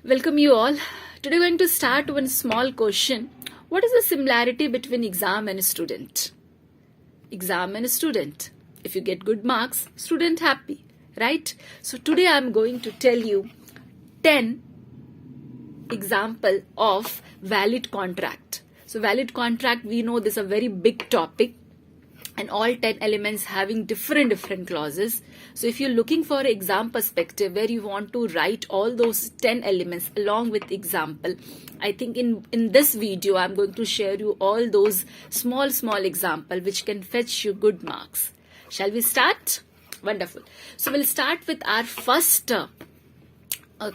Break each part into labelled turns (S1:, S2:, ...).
S1: Welcome you all. Today we're going to start one small question. What is the similarity between exam and student? Exam and student. If you get good marks, student happy, right? So today I'm going to tell you 10 example of valid contract. So valid contract, we know this is a very big topic, and all 10 elements having different clauses. So if you're looking for exam perspective where you want to write all those 10 elements along with example, I think in this video I'm going to share you all those small example which can fetch you good marks. Shall we start? Wonderful. So we'll start with our first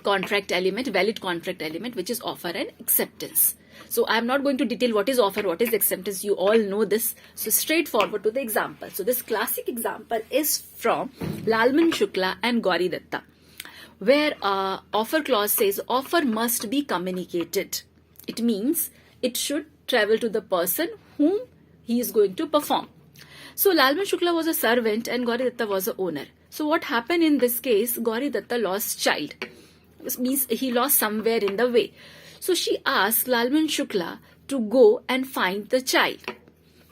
S1: contract element, valid contract element, which is offer and acceptance. So I'm not going to detail what is offer, what is acceptance. You all know this. So straightforward to the example. So this classic example is from Lalman Shukla and Gauri Datta, where offer clause says offer must be communicated. It means it should travel to the person whom he is going to perform. So Lalman Shukla was a servant and Gauri Datta was the owner. So what happened in this case? Gauri Datta lost child. This means he lost somewhere in the way. So she asked Lalman Shukla to go and find the child.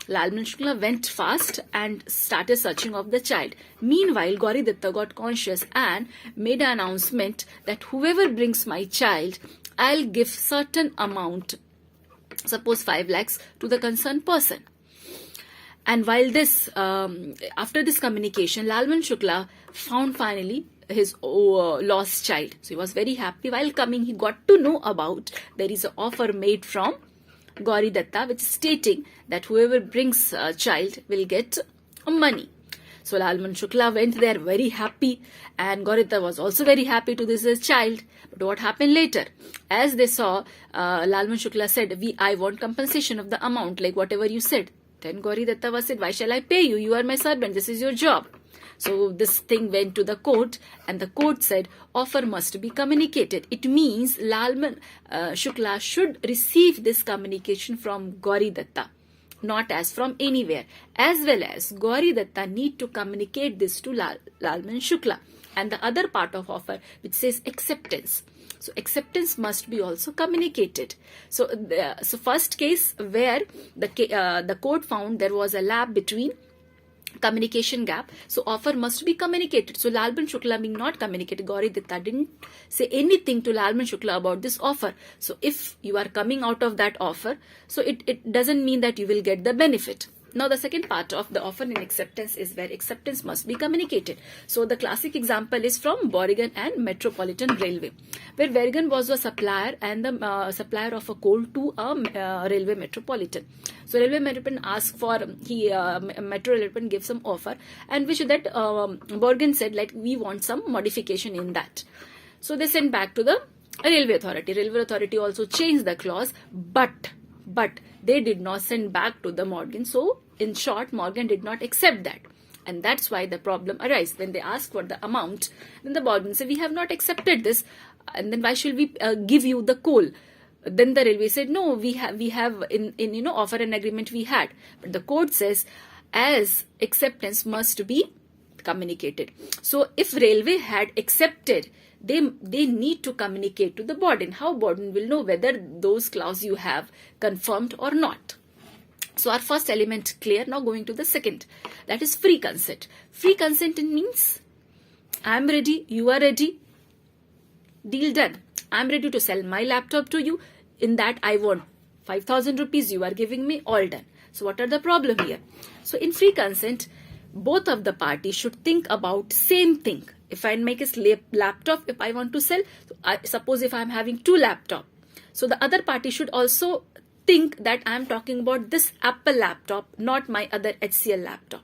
S1: Lalman Shukla went fast and started searching of the child. Meanwhile, Gauri Datta got conscious and made an announcement that whoever brings my child, I'll give certain amount, suppose 5 lakhs, to the concerned person. And while this, after this communication, Lalman Shukla found finally his lost child. So he was very happy. While coming, he got to know about there is an offer made from Gauri Datta which is stating that whoever brings a child will get money. So Lalman Shukla went there very happy, and Gauri Datta was also very happy to this child. But what happened later? As they saw, Lalman Shukla said, I want compensation of the amount, like whatever you said. Then Gauri Datta was said, why shall I pay you? You are my servant. This is your job. So this thing went to the court, and the court said offer must be communicated. It means Lalman Shukla should receive this communication from Gauri Datta, not as from anywhere. As well as Gauri Datta need to communicate this to Lalman Shukla. And the other part of offer which says acceptance. So acceptance must be also communicated. So first case where the court found there was a gap between communication gap, so offer must be communicated. So Lalman Shukla being not communicated, Gauri Datta didn't say anything to Lalman Shukla about this offer. So if you are coming out of that offer, so it doesn't mean that you will get the benefit. Now the second part of the offer and acceptance is where acceptance must be communicated. So the classic example is from Boregan and Metropolitan Railway, where Boregan was a supplier and the supplier of a coal to a railway metropolitan. So railway metropolitan asked for metro railway give some offer, and which that Boregan said like we want some modification in that. So they sent back to the railway authority. Railway authority also changed the clause, but they did not send back to the Morgan. So in short, Morgan did not accept that. And that's why the problem arises. When they ask for the amount, then the Morgan said, we have not accepted this. And then why should we give you the coal? Then the railway said, no, we have in offer and agreement we had. But the court says, as acceptance must be communicated. So if railway had accepted, they need to communicate to the Boregan. How Boregan will know whether those clauses you have confirmed or not. So our first element clear. Now going to the second, that is free consent. Free consent means I am ready, you are ready, deal done. I am ready to sell my laptop to you. In that I want 5,000 rupees, you are giving me, all done. So what are the problem here? So in free consent, both of the parties should think about same thing. If I make a laptop, if I want to sell, suppose if I am having 2 laptops, so the other party should also think that I am talking about this Apple laptop, not my other HCL laptop.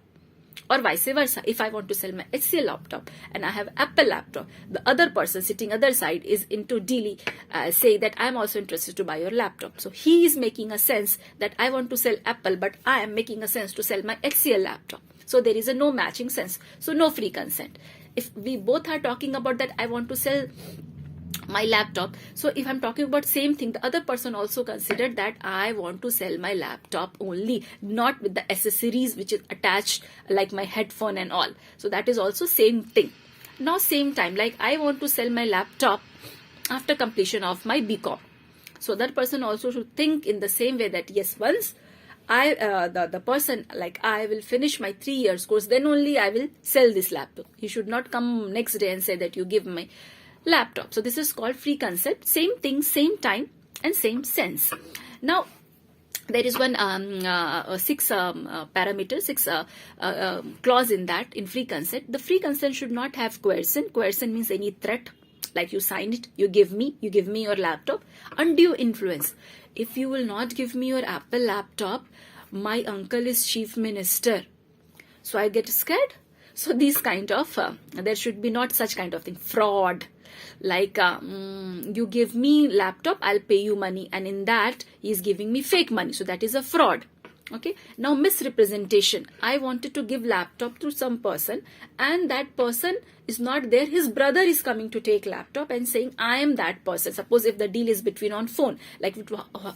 S1: Or vice versa. If I want to sell my HCL laptop and I have Apple laptop, the other person sitting other side is into dealing, say that I am also interested to buy your laptop. So he is making a sense that I want to sell Apple, but I am making a sense to sell my HCL laptop. So there is a no matching sense. So no free consent. If we both are talking about that I want to sell my laptop, so if I'm talking about same thing, the other person also considered that I want to sell my laptop only, not with the accessories which is attached like my headphone and all. So that is also same thing. Now same time, like I want to sell my laptop after completion of my BCom. So that person also should think in the same way that yes, once the person like I will finish my 3 years course, then only I will sell this laptop. He should not come next day and say that you give my laptop. So this is called free consent. Same thing, same time and same sense. Now there is one six clause in that, in free consent. The free consent should not have coercion. Coercion means any threat, like you sign it, you give me your laptop. Undue influence. If you will not give me your Apple laptop, my uncle is chief minister, so I get scared. So these kind of there should be not such kind of thing. Fraud, like you give me laptop, I'll pay you money, and in that he is giving me fake money, so that is a fraud. Okay, now misrepresentation. I wanted to give laptop to some person and that person is not there. His brother is coming to take laptop and saying I am that person. Suppose if the deal is between on phone, like it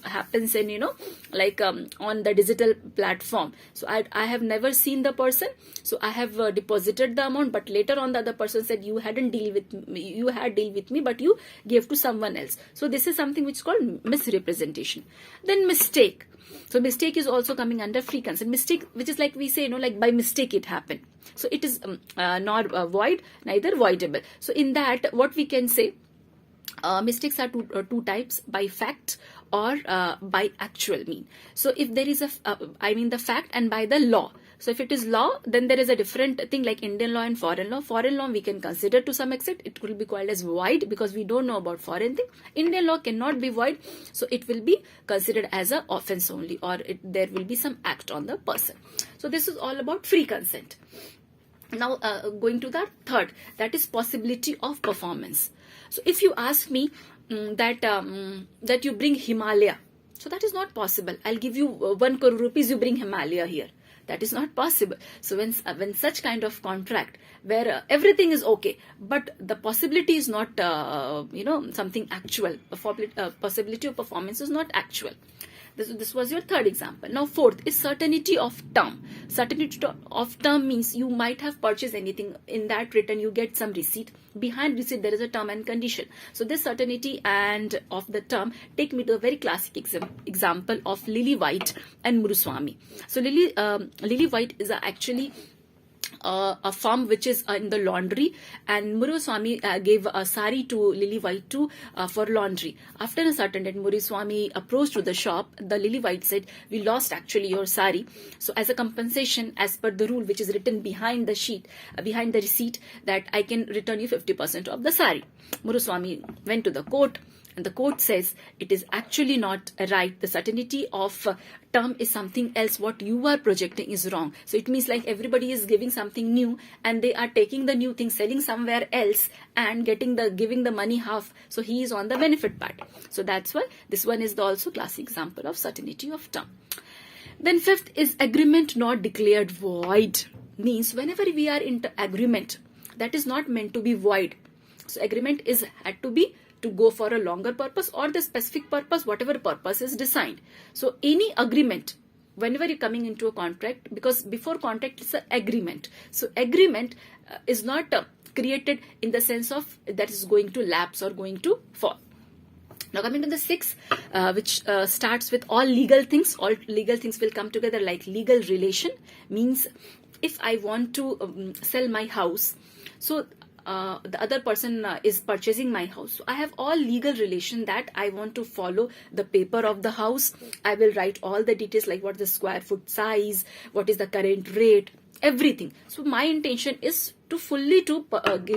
S1: happens in, like on the digital platform. So I have never seen the person, so I have deposited the amount, but later on the other person said you hadn't deal with me, you had deal with me, but you gave to someone else. So this is something which is called misrepresentation. Then mistake. So mistake is also coming under free consent. Mistake, which is like we say, like by mistake it happened. So it is not void, neither voidable. So in that, what we can say, mistakes are two types: by fact or by actual mean. So if there is the fact, and by the law. So if it is law, then there is a different thing like Indian law and foreign law. Foreign law we can consider to some extent. It will be called as void because we don't know about foreign thing. Indian law cannot be void. So it will be considered as an offense only, or there will be some act on the person. So this is all about free consent. Now going to the third, that is possibility of performance. So if you ask me that you bring Himalaya, so that is not possible. I'll give you 1 crore rupees, you bring Himalaya here. That is not possible. So when such kind of contract where everything is okay, but the possibility is not something actual, possibility of performance is not actual. This was your third example. Now fourth is certainty of term. Certainty of term means you might have purchased anything, in that return you get some receipt. Behind receipt there is a term and condition. So this certainty and of the term take me to a very classic example of Lily White and Muruswamy. So Lily White is actually a firm which is in the laundry, and Muruswamy gave a sari to Lily White for laundry. After a certain date, Muruswamy approached to the shop. The Lily White said, we lost actually your sari. So as a compensation, as per the rule which is written behind the receipt, that I can return you 50% of the sari. Muruswamy went to the court. And the court says it is actually not right. The certainty of term is something else. What you are projecting is wrong. So it means like everybody is giving something new and they are taking the new thing, selling somewhere else and giving the money half. So he is on the benefit part. So that's why this one is the also classic example of certainty of term. Then fifth is agreement not declared void. Means whenever we are into agreement, that is not meant to be void. So agreement had to be to go for a longer purpose or the specific purpose, whatever purpose is designed. So any agreement, whenever you're coming into a contract, because before contract is an agreement. So agreement is not created in the sense of that is going to lapse or going to fall. Now coming to the sixth, which starts with all legal things. All legal things will come together, like legal relation. Means if I want to sell my house, so the other person is purchasing my house. So I have all legal relation that I want to follow the paper of the house. I will write all the details like what is the square foot size, what is the current rate, everything. So my intention is to fully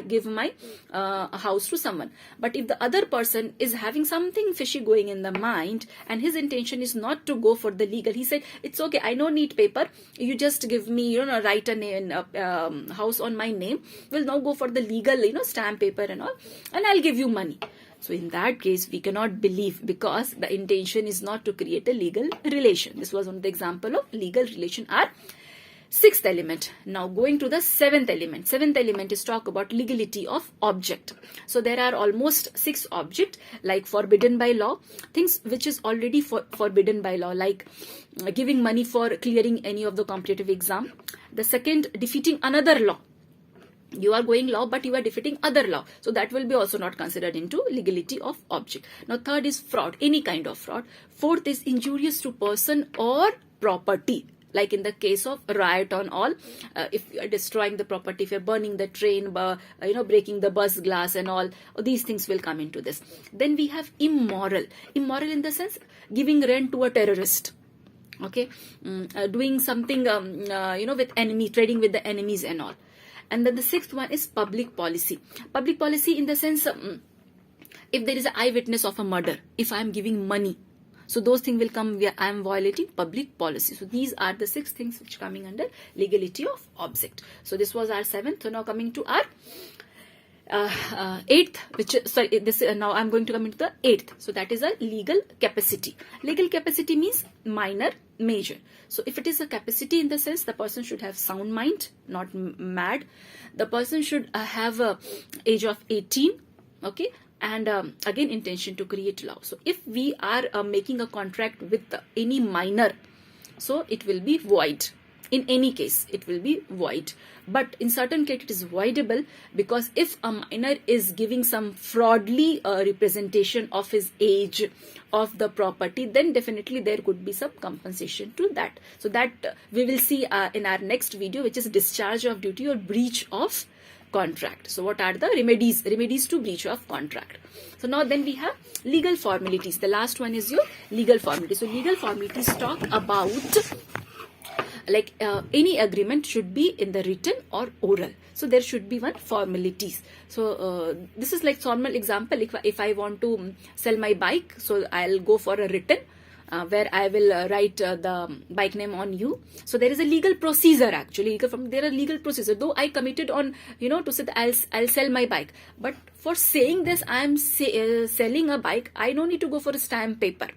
S1: give my house to someone. But if the other person is having something fishy going in the mind and his intention is not to go for the legal, he said, it's okay, I don't need paper, you just give me, write a house on my name, we'll now go for the legal, stamp paper and all, and I'll give you money. So in that case, we cannot believe, because the intention is not to create a legal relation. This was one of the example of legal relation are sixth element. Now going to the seventh element. Seventh element is talk about legality of object. So there are almost 6 objects, like forbidden by law, things which is already forbidden by law, like giving money for clearing any of the competitive exam. The second, defeating another law. You are going law, but you are defeating other law. So that will be also not considered into legality of object. Now third is fraud, any kind of fraud. Fourth is injurious to person or property. Like in the case of riot on all, if you are destroying the property, if you are burning the train, breaking the bus glass and all, these things will come into this. Then we have immoral. Immoral in the sense giving rent to a terrorist. Okay, doing something, with enemy, trading with the enemies and all. And then the sixth one is public policy. Public policy in the sense, if there is an eyewitness of a murder, if I am giving money, so those things will come where I am violating public policy. So these are the 6 things which are coming under legality of object. So this was our 7th. So now coming to our 8th, now I'm going to come into the 8th. So that is a legal capacity. Legal capacity means minor, major. So if it is a capacity in the sense, the person should have sound mind, not mad. The person should have a age of 18, okay, and again intention to create law. So if we are making a contract with any minor, so it will be void. In any case, it will be void. But in certain case, it is voidable, because if a minor is giving some fraudly representation of his age, of the property, then definitely there could be some compensation to that. So that we will see in our next video, which is discharge of duty or breach of contract. So what are the remedies to breach of contract? So now then we have legal formalities. The last one is your legal formalities. So legal formalities talk about like any agreement should be in the written or oral. So there should be one formalities. So this is like normal example. If I want to sell my bike, so I'll go for a written where I will write the bike name on you. So there is a legal procedure actually. There are legal procedure. Though I committed on, to say that I'll sell my bike. But for saying this, I'm selling a bike, I don't need to go for a stamp paper.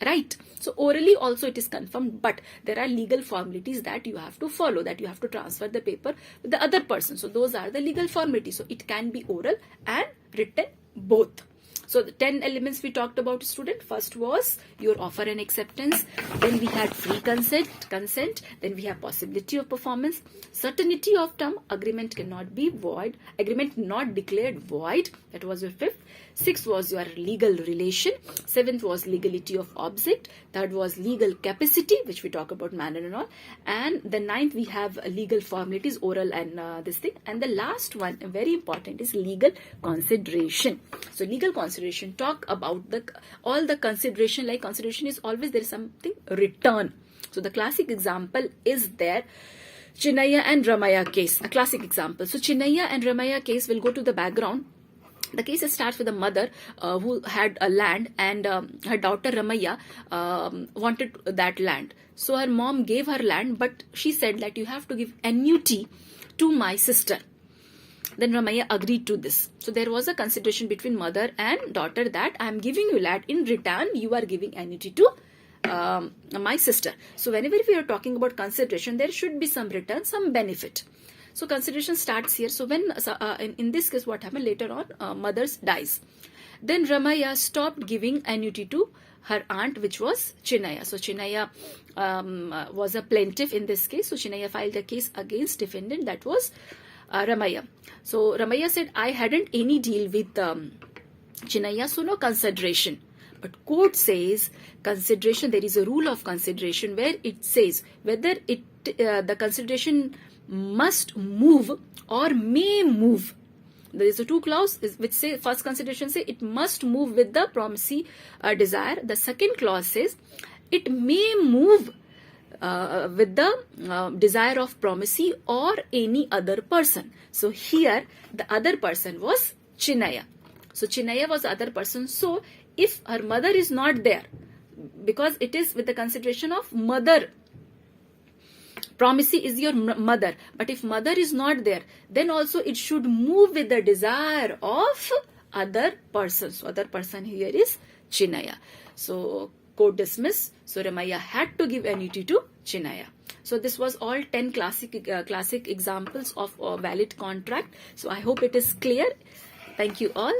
S1: Right? So orally also it is confirmed, but there are legal formalities that you have to follow, that you have to transfer the paper with the other person. So those are the legal formalities. So it can be oral and written, both. So the 10 elements we talked about, student. First was your offer and acceptance. Then we had free consent. Then we have possibility of performance. Certainty of term. Agreement cannot be void. Agreement not declared void. That was your 5th. 6th was your legal relation. 7th was legality of object. 3rd was legal capacity, which we talk about manner and all. And the 9th we have legal formalities, oral and this thing. And the last one, very important, is legal consideration. So legal consideration talk about all the consideration. Like consideration is always there is something return. So the classic example is there. Chinnaya and Ramaya case, a classic example. So Chinnaya and Ramaya case will go to the background. The case starts with a mother who had a land, and her daughter Ramaya wanted that land. So her mom gave her land, but she said that you have to give annuity to my sister. Then Ramaya agreed to this. So there was a consideration between mother and daughter that I am giving you land, in return you are giving annuity to my sister. So whenever we are talking about consideration, there should be some return, some benefit. So consideration starts here. So when in this case, what happened later on, mother dies. Then Ramaya stopped giving annuity to her aunt, which was Chinnaya. So Chinnaya was a plaintiff in this case. So Chinnaya filed a case against defendant, that was Ramaya. So Ramaya said, I hadn't any deal with Chinnaya, so no consideration. But court says consideration, there is a rule of consideration where it says whether the consideration must move or may move. There is a 2 clause which say, first consideration say it must move with the promisee desire. The second clause says it may move with the desire of promisee or any other person. So here the other person was Chinnaya. So Chinnaya was the other person. So if her mother is not there, because it is with the consideration of mother, promisee is your mother, but if mother is not there, then also it should move with the desire of other person. So other person here is Chinnaya. So court dismiss. So Ramaya had to give annuity to Chinnaya. So this was all 10 classic examples of a valid contract. So I hope it is clear. Thank you all.